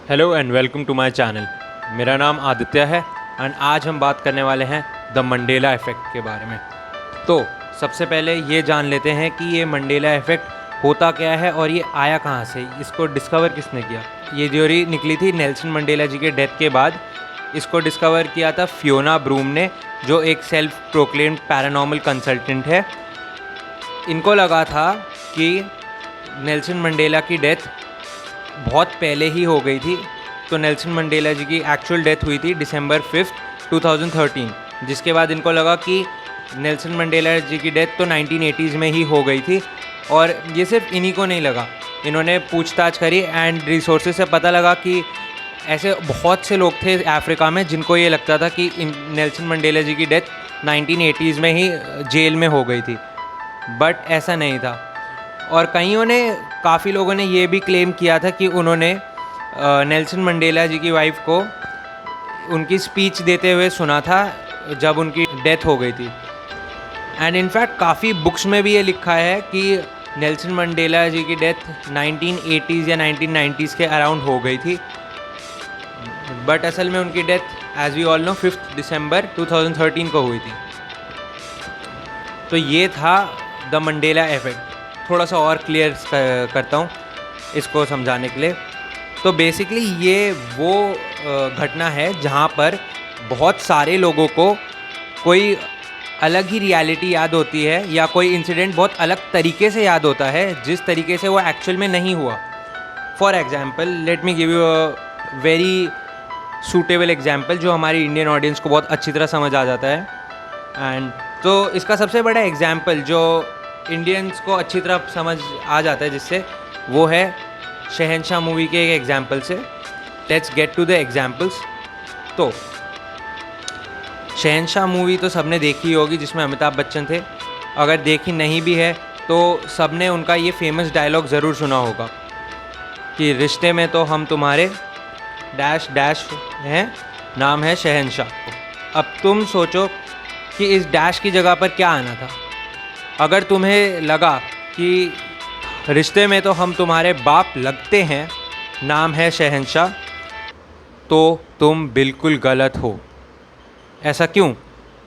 Hello and welcome to my channel. मेरा नाम आदित्य है एंड आज हम बात करने वाले हैं द मंडेला इफ़ेक्ट के बारे में। तो सबसे पहले ये जान लेते हैं कि ये मंडेला इफ़ेक्ट होता क्या है और ये आया कहाँ से, इसको डिस्कवर किसने किया। ये थ्योरी निकली थी नेल्सन मंडेला जी के डेथ के बाद। इसको डिस्कवर किया था फियोना ब्रूम ने, जो एक सेल्फ प्रोक्लेम्ड पैरानॉर्मल कंसल्टेंट है। इनको लगा था कि नेल्सन मंडेला की डेथ बहुत पहले ही हो गई थी। तो नेल्सन मंडेला जी की एक्चुअल डेथ हुई थी December 5, 2013, जिसके बाद इनको लगा कि नेल्सन मंडेला जी की डेथ तो 1980s में ही हो गई थी। और ये सिर्फ इन्हीं को नहीं लगा, इन्होंने पूछताछ करी एंड रिसोर्सेज से पता लगा कि ऐसे बहुत से लोग थे अफ्रीका में जिनको ये लगता था कि नेल्सन मंडेला जी की डेथ 1980s में ही जेल में हो गई थी, बट ऐसा नहीं था। और काफ़ी लोगों ने ये भी क्लेम किया था कि उन्होंने नेल्सन मंडेला जी की वाइफ को उनकी स्पीच देते हुए सुना था जब उनकी डेथ हो गई थी। एंड इनफैक्ट काफ़ी बुक्स में भी ये लिखा है कि नेल्सन मंडेला जी की डेथ 1980s या 1990s के अराउंड हो गई थी, बट असल में उनकी death as we all know 5 दिसंबर 2013 को हुई थी। तो ये था द मंडेला इफ़ेक्ट। थोड़ा सा और क्लियर करता हूँ इसको समझाने के लिए। तो बेसिकली ये वो घटना है जहाँ पर बहुत सारे लोगों को कोई अलग ही रियलिटी याद होती है या कोई इंसिडेंट बहुत अलग तरीके से याद होता है जिस तरीके से वो एक्चुअल में नहीं हुआ। For example let me give you a very suitable example जो हमारी इंडियन ऑडियंस को बहुत अच्छी तरह समझ आ जाता है। एंड तो इसका सबसे बड़ा एग्जाम्पल जो इंडियंस को अच्छी तरह समझ आ जाता है जिससे, वो है शहंशाह मूवी के एक एग्जाम्पल से। Let's get to the examples. तो शहंशाह मूवी तो सबने देखी होगी जिसमें अमिताभ बच्चन थे। अगर देखी नहीं भी है तो सबने उनका ये फेमस डायलॉग ज़रूर सुना होगा कि रिश्ते में तो हम तुम्हारे डैश डैश हैं, नाम है शहंशाह। अब तुम सोचो कि इस डैश की जगह पर क्या आना था। अगर तुम्हें लगा कि रिश्ते में तो हम तुम्हारे बाप लगते हैं, नाम है शहंशाह, तो तुम बिल्कुल गलत हो। ऐसा क्यों?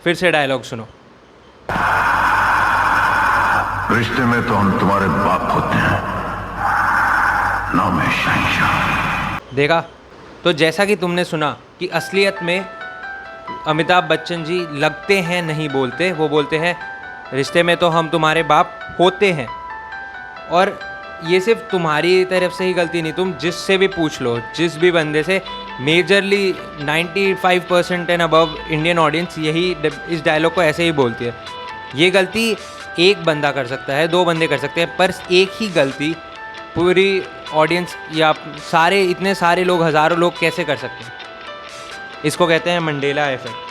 फिर से डायलॉग सुनो। रिश्ते में तो हम तुम्हारे बाप होते हैं, नाम है शहंशाह। देखा? तो जैसा कि तुमने सुना कि असलियत में अमिताभ बच्चन जी लगते हैं नहीं बोलते, वो बोलते हैं रिश्ते में तो हम तुम्हारे बाप होते हैं। और ये सिर्फ तुम्हारी तरफ से ही गलती नहीं, तुम जिससे भी पूछ लो, जिस भी बंदे से, majorly 95% and above Indian audience यही इस डायलॉग को ऐसे ही बोलती है। ये गलती एक बंदा कर सकता है, दो बंदे कर सकते हैं, पर एक ही गलती पूरी ऑडियंस या इतने सारे लोग, हज़ारों लोग कैसे कर सकते हैं? इसको कहते हैं मंडेला इफ़ेक्ट।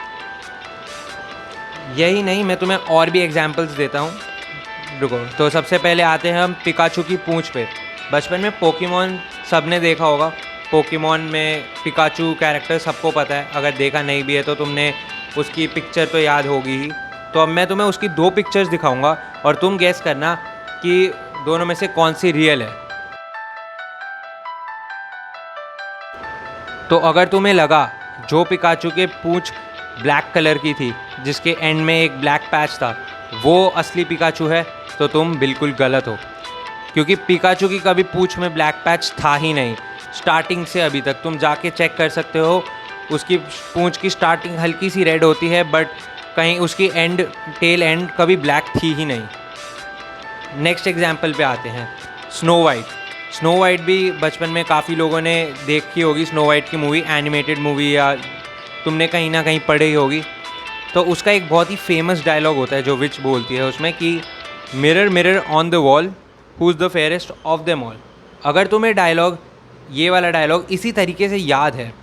यही नहीं, मैं तुम्हें और भी एग्जांपल्स देता हूँ, रुको। तो सबसे पहले आते हैं हम पिकाचू की पूंछ पे। बचपन में पोकेमॉन सबने देखा होगा। पोकेमॉन में पिकाचू कैरेक्टर सबको पता है, अगर देखा नहीं भी है तो तुमने उसकी पिक्चर तो याद होगी ही। तो अब मैं तुम्हें उसकी 2 पिक्चर्स दिखाऊंगा और तुम गेस करना कि दोनों में से कौन सी रियल है। तो अगर तुम्हें लगा जो पिकाचू के पूंछ ब्लैक कलर की थी जिसके एंड में एक ब्लैक पैच था वो असली पिकाचू है, तो तुम बिल्कुल गलत हो, क्योंकि पिकाचू की कभी पूंछ में ब्लैक पैच था ही नहीं स्टार्टिंग से अभी तक। तुम जाके चेक कर सकते हो, उसकी पूंछ की स्टार्टिंग हल्की सी रेड होती है, बट कहीं उसकी टेल एंड कभी ब्लैक थी ही नहीं। नेक्स्ट एग्जाम्पल पे आते हैं, स्नो वाइट। स्नो वाइट भी बचपन में काफ़ी लोगों ने देखी होगी, स्नो वाइट की मूवी, एनिमेटेड मूवी, या तुमने कहीं ना कहीं पढ़ी होगी। तो उसका एक बहुत ही फेमस डायलॉग होता है जो विच बोलती है उसमें कि mirror mirror on the wall who is the fairest of them all. अगर तुम्हें डायलॉग, ये वाला डायलॉग इसी तरीके से याद है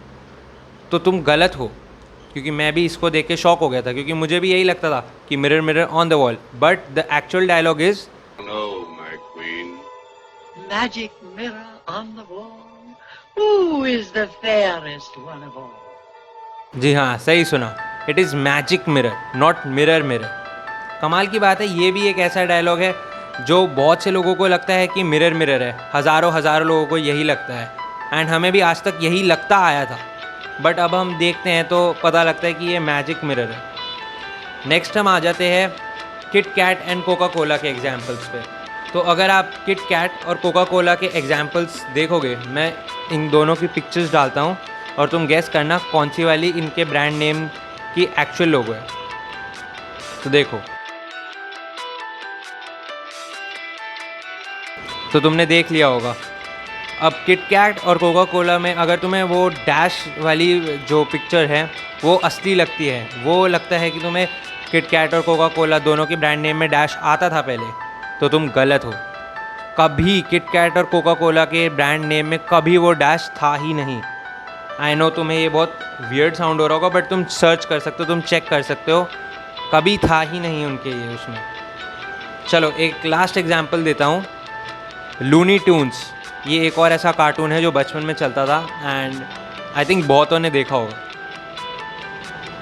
तो तुम गलत हो, क्योंकि मैं भी इसको देख के शॉक हो गया था, क्योंकि मुझे भी यही लगता था कि mirror mirror on the wall, but the actual dialogue is Magic mirror on the wall, who is the fairest one of all? जी हाँ, सही सुना, it is magic mirror, not mirror mirror. कमाल की बात है, ये भी एक ऐसा डायलॉग है जो बहुत से लोगों को लगता है कि मिरर मिरर है, हज़ारों लोगों को यही लगता है, एंड हमें भी आज तक यही लगता आया था, बट अब हम देखते हैं तो पता लगता है कि ये मैजिक मिरर है। नेक्स्ट हम आ जाते हैं KitKat and Coca Cola के एग्जाम्पल्स पे। तो अगर आप किट कैट और कोका कोला के एग्जाम्पल्स देखोगे, मैं इन दोनों की पिक्चर्स डालता हूँ और तुम गेस करना कौन सी वाली इनके ब्रांड नेम की एक्चुअल लोगो है। तो देखो, तो तुमने देख लिया होगा। अब किट कैट और कोका कोला में अगर तुम्हें वो डैश वाली जो पिक्चर है वो असली लगती है, वो लगता है कि तुम्हें किट कैट और कोका कोला दोनों की ब्रांड नेम में डैश आता था पहले, तो तुम गलत हो। कभी किट कैट और कोका कोला के ब्रांड नेम में कभी वो डैश था ही नहीं। आई नो तुम्हें ये बहुत वियर्ड साउंड हो रहा होगा, बट तुम सर्च कर सकते हो, तुम चेक कर सकते हो, कभी था ही नहीं उनके ये उसमें। चलो एक लास्ट एग्जांपल देता हूँ, लूनी ट्यून्स। ये एक और ऐसा कार्टून है जो बचपन में चलता था एंड आई थिंक बहुतों ने देखा होगा।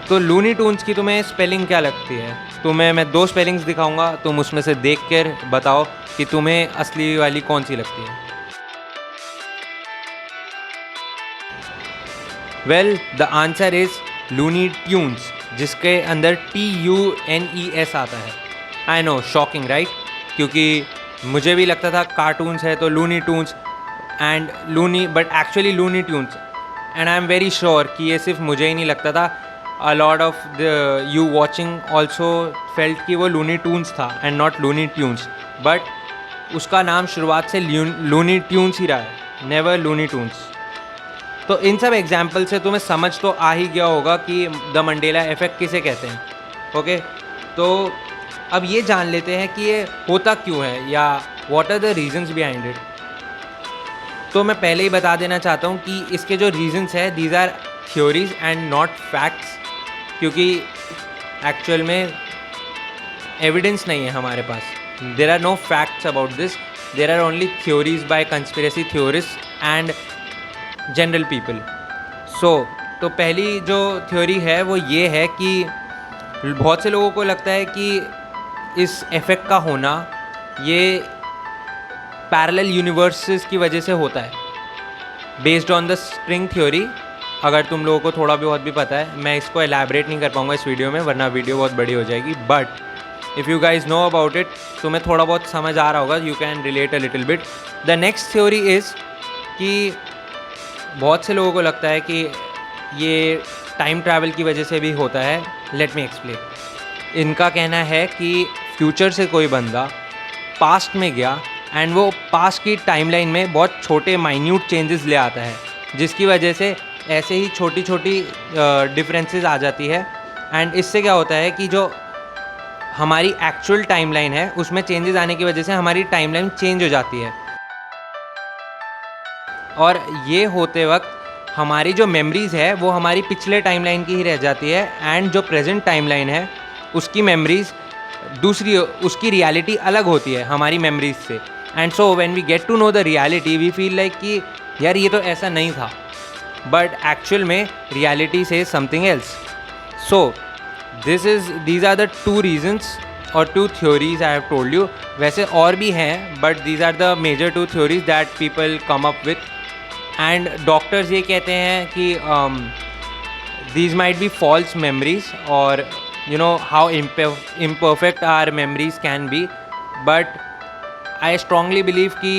तो लूनी ट्यून्स की तुम्हें स्पेलिंग क्या लगती है? तुम्हें मैं 2 स्पेलिंग्स दिखाऊंगा, तुम उसमें से देख कर बताओ कि तुम्हें असली वाली कौन सी लगती है। Well, the answer is Looney Tunes, जिसके अंदर TUNES आता है। I know, shocking right? क्योंकि मुझे भी लगता था कार्टून्स है तो Looney Tunes and Looney, but actually Looney Tunes. And I am very sure कि ये सिर्फ मुझे ही नहीं लगता था, a lot of the you watching also felt कि वो लूनी ट्यून्स था and not Looney Tunes, but उसका नाम शुरुआत से लूनी ट्यून्स ही रहा है, नेवर लूनी ट्यून्स। तो इन सब एग्जाम्पल से तुम्हें समझ तो आ ही गया होगा कि द मंडेला इफेक्ट किसे कहते हैं। ओके, तो अब ये जान लेते हैं कि ये होता क्यों है या what are the reasons behind it. तो मैं पहले ही बता देना चाहता हूँ कि इसके जो रीजंस है, these are theories and not facts, क्योंकि एक्चुअल में एविडेंस नहीं है हमारे पास। There are no facts about this, there are only theories by conspiracy theorist and general people. तो पहली जो थ्योरी है वो ये है कि बहुत से लोगों को लगता है कि इस इफ़ेक्ट का होना ये पैरेलल यूनिवर्सेस की वजह से होता है, based on the string theory. अगर तुम लोगों को थोड़ा बहुत भी पता है, मैं इसको एलैबोरेट नहीं कर पाऊँगा इस वीडियो में, वरना वीडियो बहुत बड़ी हो जाएगी। But if you guys know about it, तुम्हें थोड़ा बहुत समझ आ रहा होगा, you can relate a little bit. The next theory is कि बहुत से लोगों को लगता है कि ये टाइम ट्रैवल की वजह से भी होता है। Let me explain. इनका कहना है कि फ्यूचर से कोई बंदा पास्ट में गया एंड वो पास्ट की टाइमलाइन में बहुत छोटे माइन्यूट चेंजेस ले आता है, जिसकी वजह से ऐसे ही छोटी छोटी डिफरेंसेस आ जाती है। एंड इससे क्या होता है कि जो हमारी एक्चुअल टाइमलाइन है उसमें चेंजेस आने की वजह से हमारी टाइमलाइन चेंज हो जाती है, और ये होते वक्त हमारी जो मेमोरीज़ है वो हमारी पिछले टाइमलाइन की ही रह जाती है, एंड जो प्रेजेंट टाइमलाइन है उसकी मेमोरीज़ दूसरी, उसकी रियलिटी अलग होती है हमारी मेमोरीज से। And so when we get to know the reality we feel like कि यार ये तो ऐसा नहीं था, बट एक्चुअल में रियलिटी से something else. So these are the 2 reasons और 2 theories I have told you. वैसे और भी हैं, but these are the major 2 theories that people come up with. And doctors ये कहते हैं कि these might be false memories, और you know how imperfect our memories can be, but I strongly believe कि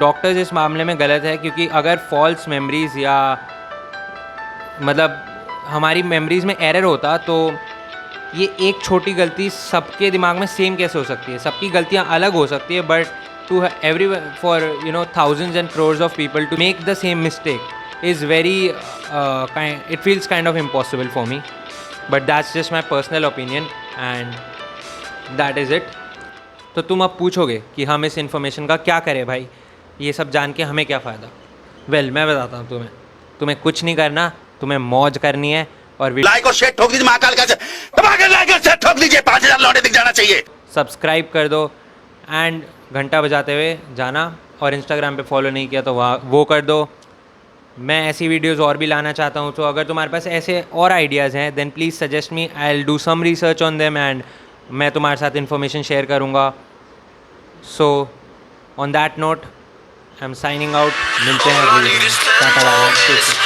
डॉक्टर्स इस मामले में गलत है, क्योंकि अगर फॉल्स मेमोरीज़ या मतलब हमारी मेमोरीज़ में एरर होता तो ये एक छोटी गलती सबके दिमाग में सेम कैसे हो सकती है? सबकी गलतियाँ अलग हो सकती है, but to every four thousands and crores of people to make the same mistake is very it feels kind of impossible for me. But that's just my personal opinion and that is it. तो तुम अब पूछोगे कि हम इस information का क्या करें भाई, ये सब जान के हमें क्या फ़ायदा? वेल, मैं बताता हूँ तुम्हें कुछ नहीं करना, तुम्हें मौज करनी है और लाइक और शेयर ठोक दीजिए, महाकाल का दबाकर लाइक और शेयर ठोक दीजिए, 5000 लौटे दिख जाना चाहिए। सब्सक्राइब कर दो एंड घंटा बजाते हुए जाना, और इंस्टाग्राम पे फॉलो नहीं किया तो वहाँ वो कर दो। मैं ऐसी वीडियोस और भी लाना चाहता हूँ, तो अगर तुम्हारे पास ऐसे और आइडियाज़ हैं then please suggest me, I will do some research on them and मैं तुम्हारे साथ इन्फॉर्मेशन शेयर करूँगा। So on that note, I am signing out, मिलते हैं अगली वीडियो में। Tata bye bye.